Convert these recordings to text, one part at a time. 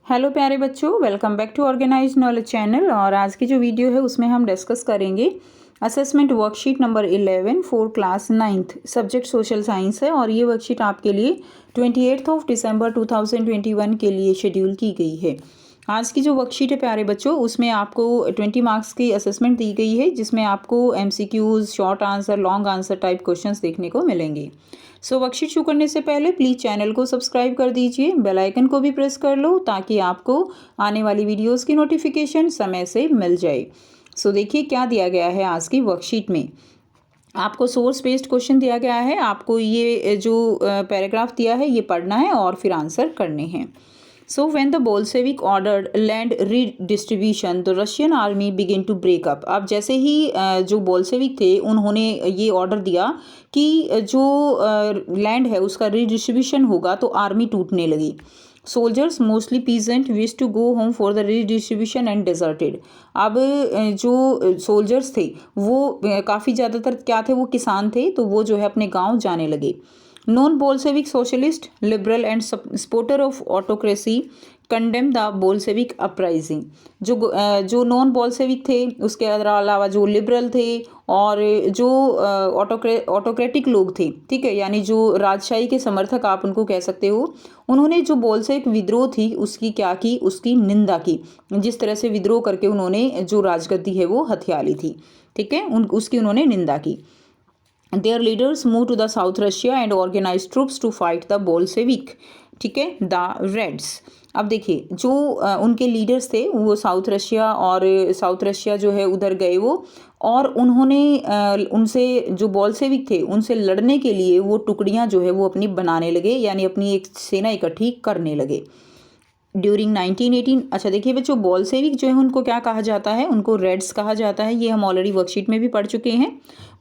Hello प्यारे बच्चों, welcome back to organise knowledge channel. और आज की जो वीडियो है उसमें हम डिस्कस करेंगे assessment worksheet number 11 for class 9th, subject social science है। और ये वर्कशीट आपके लिए 28 दिसंबर 2021 के लिए शेड्यूल की गई है। आज की जो वर्कशीट है प्यारे बच्चों, उसमें आपको 20 मार्क्स की असेसमेंट दी गई है, जिसमें आपको MCQs, short answer, long answer type questions देखने को मिलेंगे। सो वर्कशीट शुरू करने से पहले प्लीज़ चैनल को सब्सक्राइब कर दीजिए, बेल आइकन को भी प्रेस कर लो ताकि आपको आने वाली वीडियोस की नोटिफिकेशन समय से मिल जाए। सो देखिए क्या दिया गया है आज की वर्कशीट में। आपको सोर्स बेस्ड क्वेश्चन दिया गया है। आपको ये जो पैराग्राफ दिया है ये पढ़ना है और फिर आंसर करने हैं। So when the Bolshevik ordered land redistribution, the Russian army began to break up. अब जैसे ही जो बोल्शेविक थे उन्होंने ये ऑर्डर दिया कि जो लैंड है उसका रीडिस्ट्रीब्यूशन होगा तो आर्मी टूटने लगी। Soldiers mostly peasant wish to go home for the redistribution and deserted. अब जो सोल्जर्स थे वो काफ़ी ज़्यादातर क्या थे, वो किसान थे, तो वो जो है अपने गांव जाने लगे। Non Bolshevik socialist, liberal and supporter of autocracy condemn the Bolshevik uprising. जो नॉन बोल्शेविक थे, उसके अलावा जो लिबरल थे और जो ऑटोक्रेटिक लोग थे, ठीक है, यानी जो राजशाही के समर्थक आप उनको कह सकते हो, उन्होंने जो बोल्शेविक विद्रोह थी उसकी क्या की, उसकी निंदा की। जिस तरह से विद्रोह करके उन्होंने जो राजगद्दी है वो हथिया ली थी, ठीक है, उसकी उन्होंने निंदा की। Their leaders moved to the South Russia and organized troops to fight the Bolshevik, ठीक है, द रेड्स। अब देखिए जो उनके लीडर्स थे वो साउथ रशिया, और साउथ रशिया जो है उधर गए वो, और उन्होंने उनसे जो बोल्शेविक थे उनसे लड़ने के लिए वो टुकड़ियां जो है वो अपनी बनाने लगे, यानी अपनी एक सेना इकट्ठी करने लगे। ड्यूरिंग 1918, अच्छा देखिए बच्चों, बोल्शेविक जो है उनको क्या कहा जाता है, उनको रेड्स कहा जाता है। ये हम ऑलरेडी वर्कशीट में भी पढ़ चुके हैं।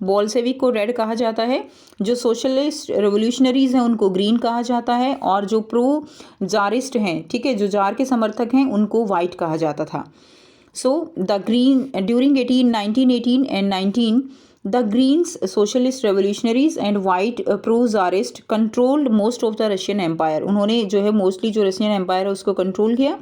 बोल्शेविक को रेड कहा जाता है, जो सोशलिस्ट रेवोल्यूशनरीज हैं उनको ग्रीन कहा जाता है, और जो प्रो जारिस्ट हैं, ठीक है, जो जार के समर्थक हैं, उनको वाइट कहा जाता था। So the green during 1918 and 19 The Greens, socialist revolutionaries and white pro-czarist controlled most of the Russian Empire. उन्होंने जो है मोस्टली जो रशियन एम्पायर है उसको कंट्रोल किया।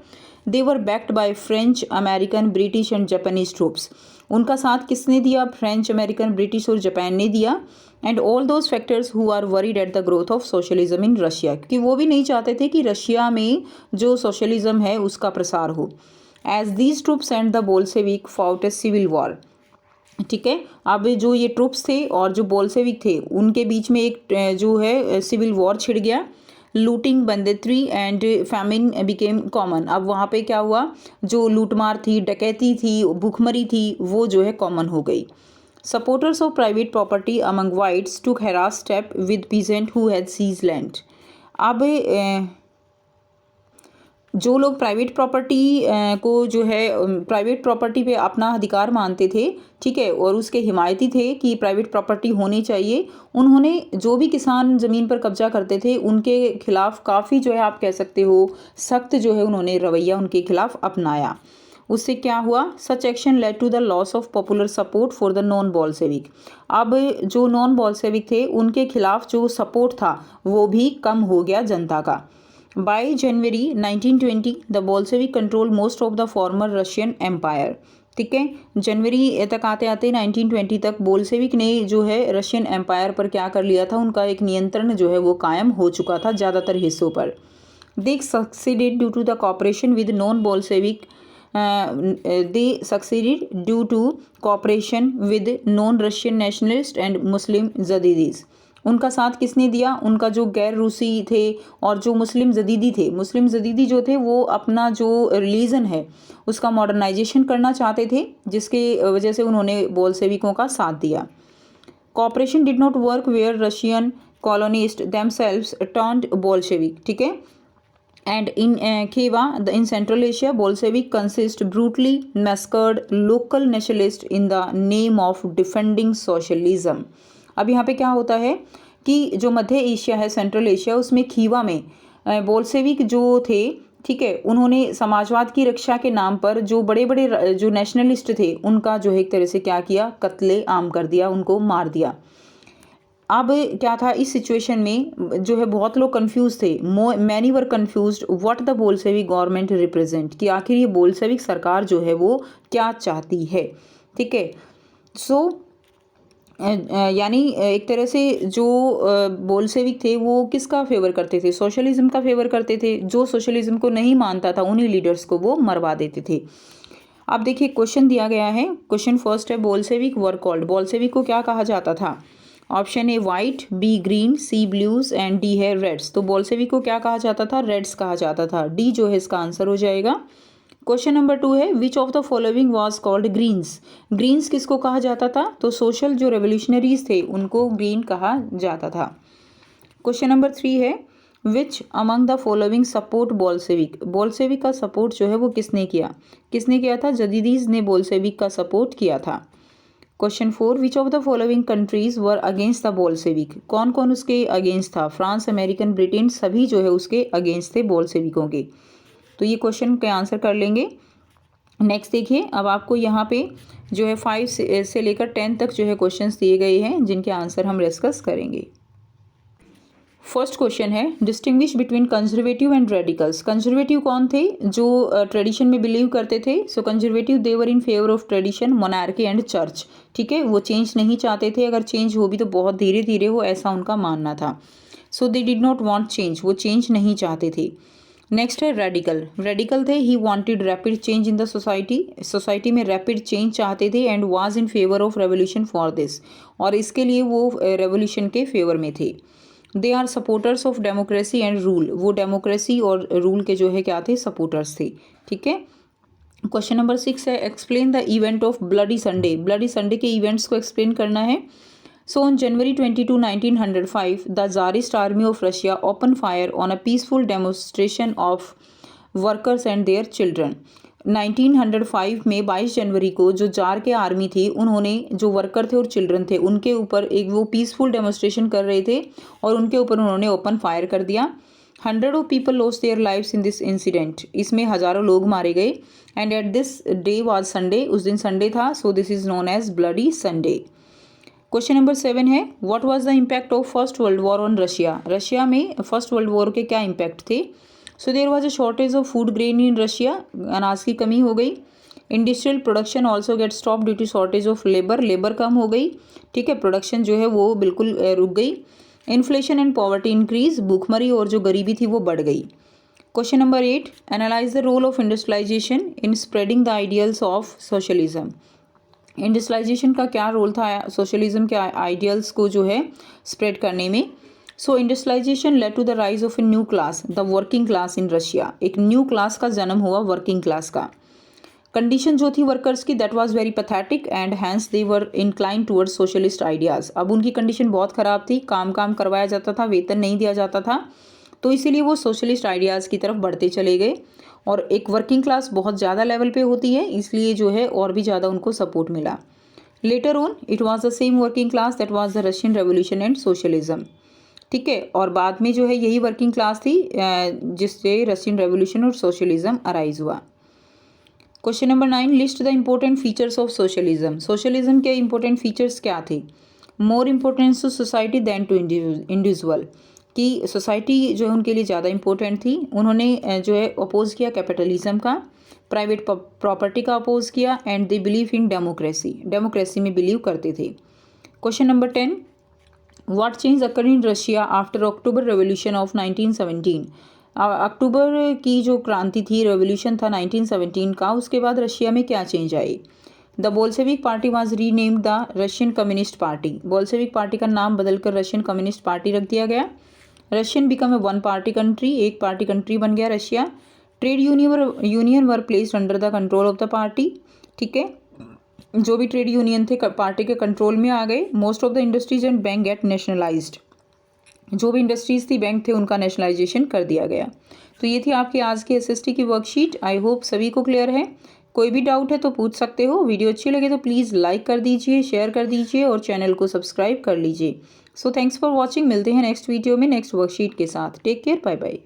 They were backed by French, American, British and Japanese troops. उनका साथ किसने दिया? फ्रेंच, अमेरिकन, ब्रिटिश और जापान ने दिया। And all those factors who are worried at the growth of socialism in Russia, क्योंकि वो भी नहीं चाहते थे कि रशिया में जो सोशलिज्म है उसका प्रसार हो। As these troops and the Bolshevik fought a civil war, ठीक है। अब जो ये ट्रूप्स थे और जो बोल्शेविक थे उनके बीच में एक जो है सिविल वॉर छिड़ गया। Looting, banditry and famine became common. अब वहाँ पे क्या हुआ, जो लूटमार थी, डकैती थी, भूखमरी थी, वो जो है कॉमन हो गई। Supporters of private property among whites took harsh step with peasant who had seize land. अब जो लोग प्राइवेट प्रॉपर्टी को जो है प्राइवेट प्रॉपर्टी पे अपना अधिकार मानते थे, ठीक है, और उसके हिमायती थे कि प्राइवेट प्रॉपर्टी होनी चाहिए, उन्होंने जो भी किसान ज़मीन पर कब्जा करते थे उनके खिलाफ काफ़ी जो है आप कह सकते हो सख्त जो है उन्होंने रवैया उनके खिलाफ अपनाया। उससे क्या हुआ, such action led to the loss of popular support for the non Bolshevik. अब जो नॉन बोल्शेविक थे उनके खिलाफ जो सपोर्ट था वो भी कम हो गया जनता का। By January 1920, the Bolshevik controlled most of the former Russian Empire, ठीक है। जनवरी तक आते आते 1920 तक बोल्शेविक ने जो है रशियन एम्पायर पर क्या कर लिया था, उनका एक नियंत्रण जो है वो कायम हो चुका था ज़्यादातर हिस्सों पर। They succeeded due to the cooperation with non-Bolshevik they succeeded due to cooperation with non-Russian nationalists and Muslim Zadidis. उनका साथ किसने दिया, उनका जो गैर रूसी थे और जो मुस्लिम जदीदी थे, मुस्लिम जदीदी जो थे वो अपना जो रिलीजन है उसका मॉडर्नाइजेशन करना चाहते थे, जिसके वजह से उन्होंने बोल्शेविकों का साथ दिया। Cooperation did not work where Russian colonist themselves turned Bolshevik, ठीक है। And in Khiva, in Central Asia, Bolshevik consist brutally massacred local nationalists in the name of defending socialism. अब यहाँ पे क्या होता है कि जो मध्य एशिया है, सेंट्रल एशिया, उसमें खीवा में बोल्शेविक जो थे, ठीक है, उन्होंने समाजवाद की रक्षा के नाम पर जो बड़े बड़े जो नेशनलिस्ट थे उनका जो है एक तरह से क्या किया, कत्ले आम कर दिया, उनको मार दिया। अब क्या था इस सिचुएशन में जो है बहुत लोग कंफ्यूज थे, many were confused what the Bolshevik government represent, कि आखिर ये बोल्शेविक सरकार जो है वो क्या चाहती है। ठीक है, सो यानी एक तरह से जो बोल्शेविक थे वो किसका फेवर करते थे, सोशलिज्म का फेवर करते थे। जो सोशलिज्म को नहीं मानता था उन्हीं लीडर्स को वो मरवा देते थे। अब देखिए क्वेश्चन दिया गया है, क्वेश्चन फर्स्ट है बोल्शेविक वर कॉल्ड, बोल्शेविक को क्या कहा जाता था। Option A white, B green, C blues and D है रेड्स। तो बोल्शेविक को क्या कहा जाता था, रेड्स कहा जाता था। डी जो है इसका आंसर हो जाएगा। क्वेश्चन नंबर 2 है which of the following was called greens. Greens किसको कहा जाता था, तो सोशल जो रेवोल्यूशनरीज थे उनको ग्रीन कहा जाता था। क्वेश्चन नंबर 3 है which among the following support Bolshevik. Bolshevik का सपोर्ट जो है वो किसने किया था, जदीदीज ने बोल्शेविक का सपोर्ट किया था। Question 4 which of the following countries were against the Bolshevik. कौन कौन उसके अगेंस्ट था, फ्रांस, अमेरिकन, ब्रिटेन, सभी जो है उसके अगेंस्ट थे बोल्शेविकों के। तो ये क्वेश्चन के आंसर कर लेंगे। नेक्स्ट देखिए, अब आपको यहाँ पे जो है 5 से लेकर 10 तक जो है क्वेश्चंस दिए गए हैं जिनके आंसर हम डिस्कस करेंगे। फर्स्ट क्वेश्चन है distinguish between conservative and radicals. Conservative कौन थे, जो ट्रेडिशन में बिलीव करते थे। So conservative they were in favour of tradition, monarchy and church. ठीक है, वो चेंज नहीं चाहते थे, अगर चेंज हो भी तो बहुत धीरे धीरे हो, ऐसा उनका मानना था। So they did not want change, वो चेंज नहीं चाहते थे। नेक्स्ट है रेडिकल। रेडिकल थे he wanted rapid change in the society में रैपिड चेंज चाहते थे and was in favour of revolution for this, और इसके लिए वो रेवोल्यूशन के फेवर में थे। They are supporters of democracy and rule, वो डेमोक्रेसी और रूल के जो है क्या थे, सपोर्टर्स थे। ठीक है, क्वेश्चन नंबर 6 है explain the event of bloody Sunday. Bloody Sunday के इवेंट्स को एक्सप्लेन करना है। So on January 22, 1905 the Tsarist army of Russia open fire on a peaceful demonstration of workers and their children. 1905 में 22 जनवरी को जो jar के army थी उन्होंने जो वर्कर थे और चिल्ड्रन थे उनके ऊपर एक वो पीसफुल डेमोन्स्ट्रेशन कर रहे थे और उनके ऊपर उन्होंने ओपन फायर कर दिया। 100 of people lost their lives in this incident, इसमें हज़ारों लोग मारे गए। And at this day was Sunday, उस दिन संडे था, so this is known as bloody Sunday. Question number 7 है what was the impact of First World War on Russia. Russia में फर्स्ट वर्ल्ड वॉर के क्या इम्पैक्ट थे। So there was a shortage of food grain in Russia, अनाज की कमी हो गई। Industrial production also get stop due to shortage of labour कम हो गई। ठीक है, प्रोडक्शन जो है वो बिल्कुल रुक गई। इन्फ्लेशन एंड पॉवर्टी इंक्रीज, भूखमरी और जो गरीबी थी वो बढ़ गई। Question number 8 analyse the role of industrialisation in spreading the ideals of socialism. Industrialisation का क्या रोल था सोशलिज्म के आइडियल्स को जो है स्प्रेड करने में। So industrialisation led to the rise of a new class, the working class in Russia. एक न्यू क्लास का जन्म हुआ, वर्किंग क्लास का। कंडीशन जो थी वर्कर्स की that was very pathetic and hence they were incline towards socialist ideas. अब उनकी कंडीशन बहुत ख़राब थी, काम करवाया जाता था, वेतन नहीं दिया जाता था, तो इसीलिए वो सोशलिस्ट आइडियाज़ की तरफ बढ़ते चले गए। और एक वर्किंग क्लास बहुत ज़्यादा लेवल पे होती है, इसलिए जो है और भी ज़्यादा उनको सपोर्ट मिला। Later on it was the same working class that was the Russian revolution and socialism. ठीक है, और बाद में जो है यही वर्किंग क्लास थी जिससे रशियन रेवोल्यूशन और सोशलिज्म अराइज हुआ। Question number 9 list the important features of socialism. Socialism के इम्पोर्टेंट फीचर्स क्या थे। More importance to society than to individual, कि सोसाइटी जो है उनके लिए ज़्यादा इम्पोर्टेंट थी। उन्होंने जो है अपोज किया कैपिटलिज्म का, प्राइवेट प्रॉपर्टी का अपोज किया and they believe in democracy में बिलीव करते थे। Question number 10 what change occur in Russia after October revolution of 1917। अक्टूबर की जो क्रांति थी, रेवोल्यूशन था 1917 का, उसके बाद रशिया में क्या चेंज आए। The Bolshevik party was renamed the Russian communist party. Bolshevik party का नाम बदलकर रशियन कम्युनिस्ट पार्टी रख दिया गया। Russian become a one party country, एक पार्टी कंट्री बन गया Russia. Trade union were placed under the control of the party. ठीक है, जो भी ट्रेड यूनियन थे पार्टी के कंट्रोल में आ गए। Most of the industries and bank get nationalised, जो भी इंडस्ट्रीज थी बैंक थे उनका नेशनलाइजेशन कर दिया गया। तो ये थी आपकी आज की एसएसटी की वर्कशीट। आई होप सभी को क्लियर है। कोई भी डाउट है तो पूछ सकते हो। वीडियो अच्छी लगे तो प्लीज़ लाइक कर दीजिए, शेयर कर दीजिए और चैनल को सब्सक्राइब कर लीजिए। So thanks for watching. मिलते हैं नेक्स्ट वीडियो में नेक्स्ट वर्कशीट के साथ। Take care, bye bye.